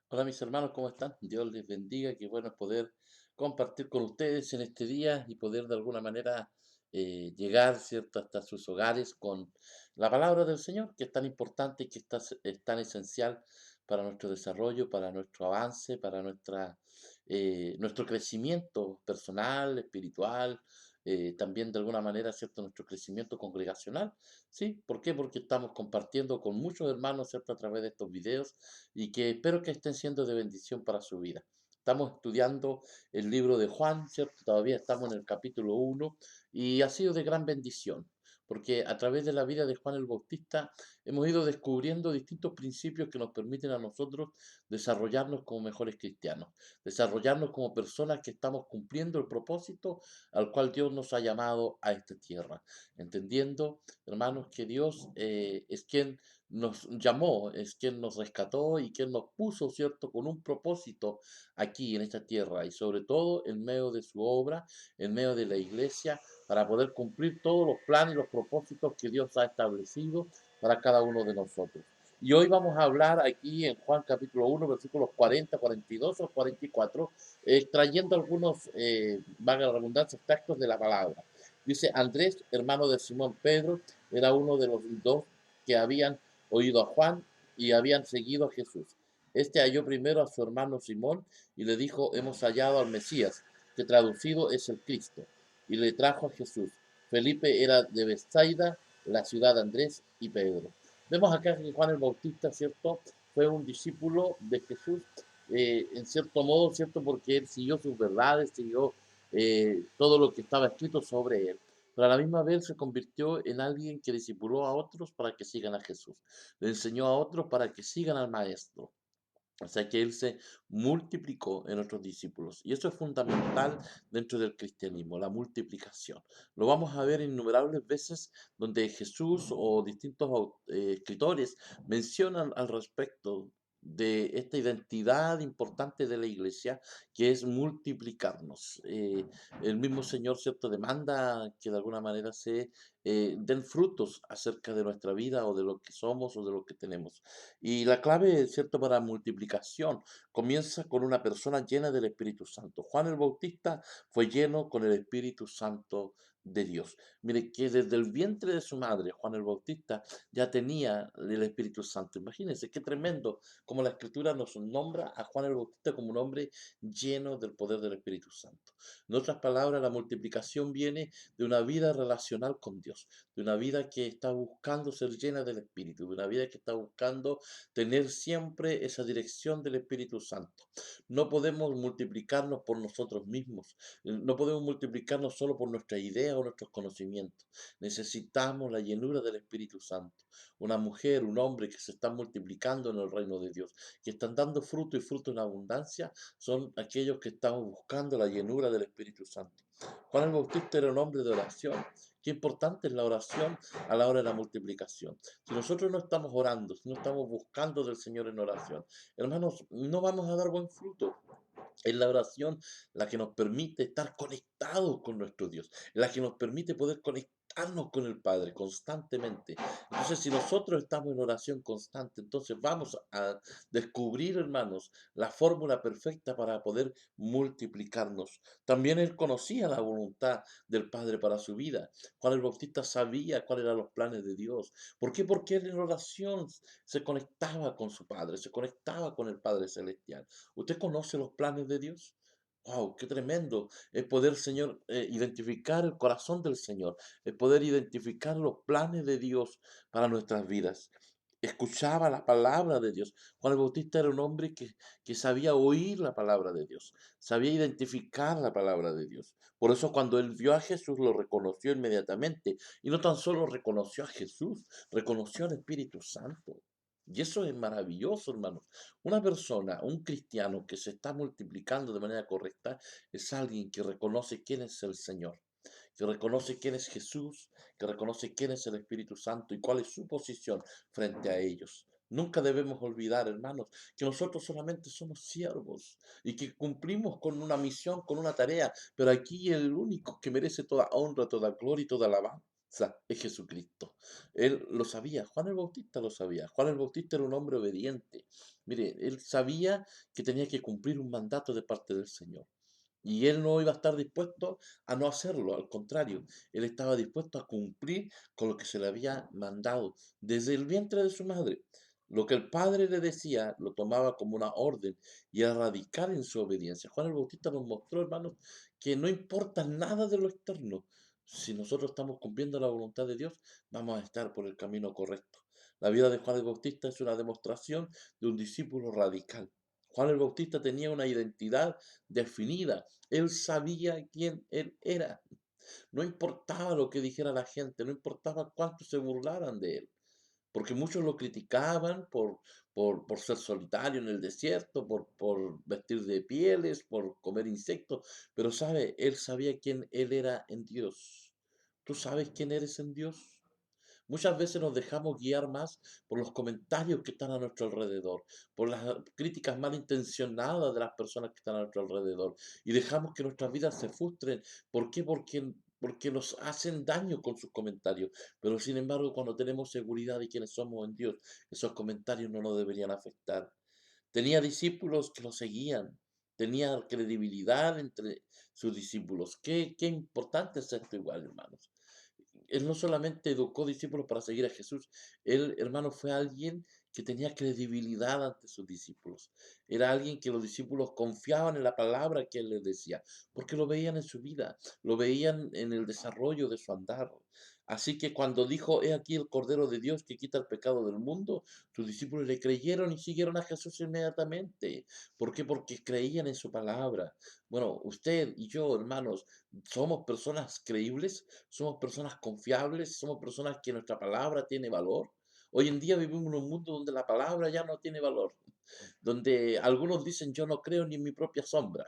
Hola mis hermanos, ¿cómo están? Dios les bendiga, qué bueno es poder compartir con ustedes en este día y poder de alguna manera llegar, ¿cierto?, hasta sus hogares con la palabra del Señor, que es tan importante y que es tan esencial para nuestro desarrollo, para nuestro avance, para nuestro crecimiento personal, espiritual, también de alguna manera, ¿cierto?, nuestro crecimiento congregacional. ¿Sí? ¿Por qué? Porque estamos compartiendo con muchos hermanos, ¿cierto?, a través de estos videos y que espero que estén siendo de bendición para su vida. Estamos estudiando el libro de Juan, ¿cierto? Todavía estamos en el capítulo 1 y ha sido de gran bendición, porque a través de la vida de Juan el Bautista hemos ido descubriendo distintos principios que nos permiten a nosotros desarrollarnos como mejores cristianos, desarrollarnos como personas que estamos cumpliendo el propósito al cual Dios nos ha llamado a esta tierra, entendiendo, hermanos, que Dios es quien nos llamó, es quien nos rescató y quien nos puso, ¿cierto?, con un propósito aquí en esta tierra y sobre todo en medio de su obra, en medio de la iglesia, para poder cumplir todos los planes y los propósitos que Dios ha establecido para cada uno de nosotros. Y hoy vamos a hablar aquí en Juan capítulo 1, versículos 40, 42 o 44, extrayendo algunos, valga la redundancia, textos de la palabra. Dice, Andrés, hermano de Simón Pedro, era uno de los dos que habían oído a Juan y habían seguido a Jesús. Este halló primero a su hermano Simón y le dijo, hemos hallado al Mesías, que traducido es el Cristo, y le trajo a Jesús. Felipe era de Bethsaida, la ciudad de Andrés y Pedro. Vemos acá que Juan el Bautista, ¿cierto?, fue un discípulo de Jesús, en cierto modo, ¿cierto?, porque él siguió sus verdades, siguió todo lo que estaba escrito sobre él, pero a la misma vez se convirtió en alguien que discipuló a otros para que sigan a Jesús, le enseñó a otros para que sigan al Maestro. O sea que Él se multiplicó en otros discípulos. Y eso es fundamental dentro del cristianismo, la multiplicación. Lo vamos a ver innumerables veces donde Jesús o distintos escritores mencionan al respecto de esta identidad importante de la iglesia, que es multiplicarnos. El mismo Señor, ¿cierto?, demanda que de alguna manera se den frutos acerca de nuestra vida o de lo que somos o de lo que tenemos. Y la clave, ¿cierto?, para multiplicación comienza con una persona llena del Espíritu Santo. Juan el Bautista fue lleno con el Espíritu Santo de Dios. Mire que desde el vientre de su madre, Juan el Bautista, ya tenía el Espíritu Santo. Imagínense qué tremendo como la Escritura nos nombra a Juan el Bautista como un hombre lleno del poder del Espíritu Santo. En otras palabras, la multiplicación viene de una vida relacional con Dios, de una vida que está buscando ser llena del Espíritu, de una vida que está buscando tener siempre esa dirección del Espíritu Santo. No podemos multiplicarnos por nosotros mismos, no podemos multiplicarnos solo por nuestra idea o nuestros conocimientos. Necesitamos la llenura del Espíritu Santo. Una mujer, un hombre que se están multiplicando en el reino de Dios, que están dando fruto y fruto en abundancia, son aquellos que están buscando la llenura del Espíritu Santo. Juan el Bautista era un hombre de oración. Qué importante es la oración a la hora de la multiplicación. Si nosotros no estamos orando, si no estamos buscando del Señor en oración, hermanos, no vamos a dar buen fruto. Es la oración la que nos permite estar conectados con nuestro Dios, la que nos permite poder conectarnos con el Padre constantemente. Entonces, si nosotros estamos en oración constante, entonces vamos a descubrir, hermanos, la fórmula perfecta para poder multiplicarnos. También él conocía la voluntad del Padre para su vida. Juan el Bautista sabía cuáles eran los planes de Dios. ¿Por qué? Porque él en oración se conectaba con su Padre, se conectaba con el Padre Celestial. ¿Usted conoce los planes de Dios? ¡Wow! ¡Qué tremendo! Es poder, Señor, identificar el corazón del Señor, es poder identificar los planes de Dios para nuestras vidas. Escuchaba la palabra de Dios. Juan el Bautista era un hombre que sabía oír la palabra de Dios, sabía identificar la palabra de Dios. Por eso cuando él vio a Jesús lo reconoció inmediatamente. Y no tan solo reconoció a Jesús, reconoció al Espíritu Santo. Y eso es maravilloso, hermanos. Una persona, un cristiano que se está multiplicando de manera correcta, es alguien que reconoce quién es el Señor, que reconoce quién es Jesús, que reconoce quién es el Espíritu Santo y cuál es su posición frente a ellos. Nunca debemos olvidar, hermanos, que nosotros solamente somos siervos y que cumplimos con una misión, con una tarea, pero aquí el único que merece toda honra, toda gloria y toda alabanza es Jesucristo. Él lo sabía, Juan el Bautista lo sabía. Juan el Bautista era un hombre obediente. Mire, él sabía que tenía que cumplir un mandato de parte del Señor. Y él no iba a estar dispuesto a no hacerlo, al contrario, él estaba dispuesto a cumplir con lo que se le había mandado desde el vientre de su madre. Lo que el padre le decía lo tomaba como una orden y era radical en su obediencia. Juan el Bautista nos mostró, hermanos, que no importa nada de lo externo. Si nosotros estamos cumpliendo la voluntad de Dios, vamos a estar por el camino correcto. La vida de Juan el Bautista es una demostración de un discípulo radical. Juan el Bautista tenía una identidad definida. Él sabía quién él era. No importaba lo que dijera la gente, no importaba cuánto se burlaran de él, porque muchos lo criticaban por ser solitario en el desierto, por vestir de pieles, por comer insectos, pero sabe, él sabía quién él era en Dios. ¿Tú sabes quién eres en Dios? Muchas veces nos dejamos guiar más por los comentarios que están a nuestro alrededor, por las críticas malintencionadas de las personas que están a nuestro alrededor, y dejamos que nuestras vidas se frustren. ¿Por qué? Porque nos hacen daño con sus comentarios. Pero sin embargo, cuando tenemos seguridad de quiénes somos en Dios, esos comentarios no nos deberían afectar. Tenía discípulos que lo seguían, tenía credibilidad entre sus discípulos. Qué importante es esto igual, hermanos. Él no solamente educó discípulos para seguir a Jesús, él, hermano, fue alguien que tenía credibilidad ante sus discípulos. Era alguien que los discípulos confiaban en la palabra que él les decía, porque lo veían en su vida, lo veían en el desarrollo de su andar. Así que cuando dijo, he aquí el Cordero de Dios que quita el pecado del mundo, sus discípulos le creyeron y siguieron a Jesús inmediatamente. ¿Por qué? Porque creían en su palabra. Bueno, usted y yo, hermanos, somos personas creíbles, somos personas confiables, somos personas que nuestra palabra tiene valor. Hoy en día vivimos en un mundo donde la palabra ya no tiene valor, donde algunos dicen yo no creo ni en mi propia sombra.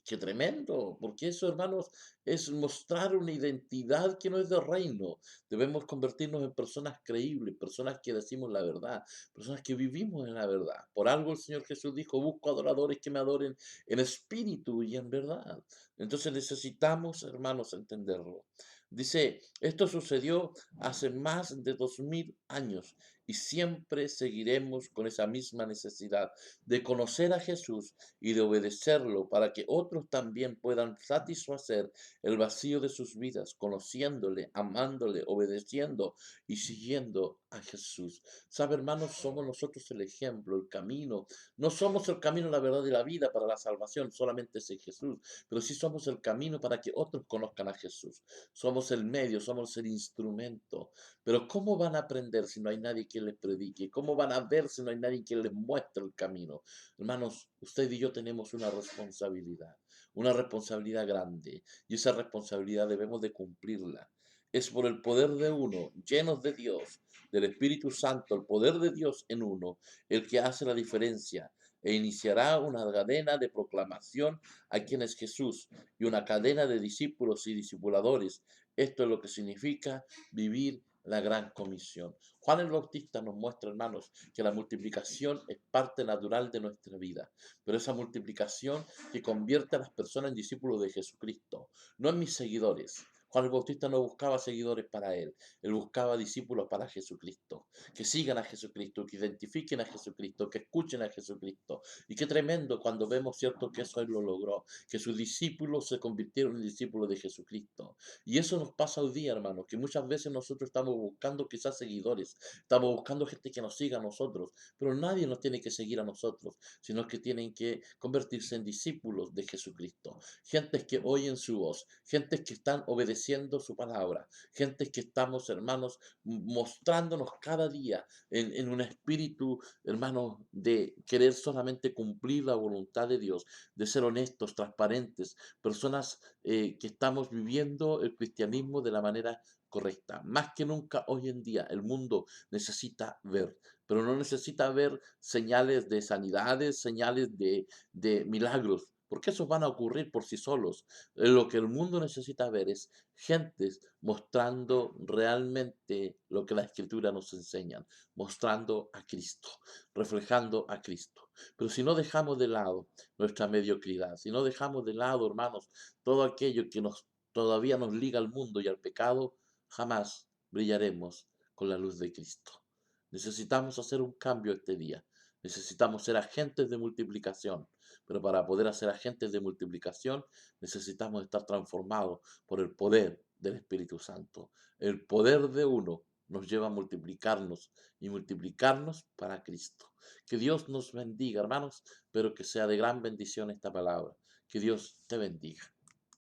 Qué tremendo, porque eso, hermanos, es mostrar una identidad que no es del reino. Debemos convertirnos en personas creíbles, personas que decimos la verdad, personas que vivimos en la verdad. Por algo el Señor Jesús dijo, busco adoradores que me adoren en espíritu y en verdad. Entonces necesitamos, hermanos, entenderlo. Dice, esto sucedió hace más de 2000 años y siempre seguiremos con esa misma necesidad de conocer a Jesús y de obedecerlo para que otros también puedan satisfacer el vacío de sus vidas, conociéndole, amándole, obedeciendo y siguiendo a Jesús. ¿Sabe, hermanos? Somos nosotros el ejemplo, el camino. No somos el camino, la verdad y la vida para la salvación, solamente es en Jesús, pero sí somos el camino para que otros conozcan a Jesús. Somos el medio, somos el instrumento. Pero ¿cómo van a aprender si no hay nadie que les predique? ¿Cómo van a ver si no hay nadie que les muestre el camino? Hermanos, usted y yo tenemos una responsabilidad grande, y esa responsabilidad debemos de cumplirla. Es por el poder de uno, llenos de Dios, del Espíritu Santo, el poder de Dios en uno, el que hace la diferencia e iniciará una cadena de proclamación a quien es Jesús y una cadena de discípulos y discipuladores. Esto es lo que significa vivir la gran comisión. Juan el Bautista nos muestra, hermanos, que la multiplicación es parte natural de nuestra vida, pero esa multiplicación que convierte a las personas en discípulos de Jesucristo, no en mis seguidores. Juan el Bautista no buscaba seguidores para él buscaba discípulos para Jesucristo, que sigan a Jesucristo, que identifiquen a Jesucristo, que escuchen a Jesucristo. Y qué tremendo cuando vemos, cierto, que eso él lo logró, que sus discípulos se convirtieron en discípulos de Jesucristo. Y eso nos pasa hoy día, hermanos, que muchas veces nosotros estamos buscando quizás seguidores, estamos buscando gente que nos siga a nosotros, pero nadie nos tiene que seguir a nosotros, sino que tienen que convertirse en discípulos de Jesucristo. Gentes que oyen su voz, gentes que están obedeciendo su palabra, gentes que estamos, hermanos, mostrándonos cada día en un espíritu, hermanos, de querer solamente cumplir la voluntad de Dios, de ser honestos, transparentes, personas que estamos viviendo el cristianismo de la manera correcta. Más que nunca hoy en día el mundo necesita ver, pero no necesita ver señales de sanidades, señales de milagros, porque esos van a ocurrir por sí solos. Lo que el mundo necesita ver es gentes mostrando realmente lo que la Escritura nos enseña, mostrando a Cristo, reflejando a Cristo. Pero si no dejamos de lado nuestra mediocridad, si no dejamos de lado, hermanos, todo aquello que todavía nos liga al mundo y al pecado, jamás brillaremos con la luz de Cristo. Necesitamos hacer un cambio este día. Necesitamos ser agentes de multiplicación, pero para poder hacer agentes de multiplicación necesitamos estar transformados por el poder del Espíritu Santo. El poder de uno nos lleva a multiplicarnos y multiplicarnos para Cristo. Que Dios nos bendiga, hermanos, pero que sea de gran bendición esta palabra. Que Dios te bendiga.